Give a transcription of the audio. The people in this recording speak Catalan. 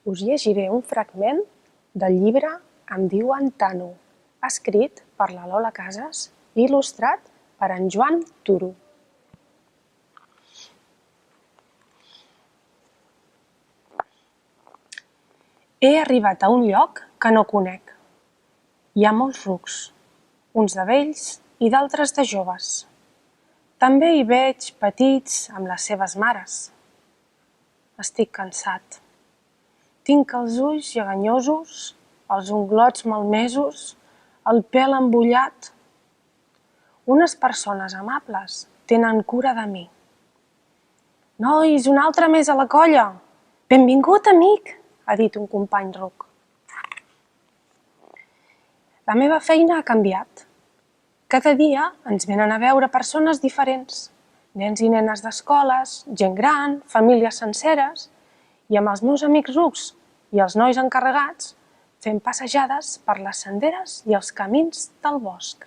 Us llegiré un fragment del llibre Em diuen Tano, escrit per la Lola Casas i il·lustrat per en Joan Turo. He arribat a un lloc que no conec. Hi ha molts rucs, uns de vells i d'altres de joves. També hi veig petits amb les seves mares. Estic cansat. Tinc els ulls lleganyosos, els unglots malmesos, el pèl embullat. Unes persones amables tenen cura de mi. «Nois, un altre més a la colla! Benvingut, amic!», ha dit un company ruc. La meva feina ha canviat. Cada dia ens venen a veure persones diferents, nens i nenes d'escoles, gent gran, famílies senceres, i amb els meus amics rucs i els nois encarregats fem passejades per les senderes i els camins del bosc.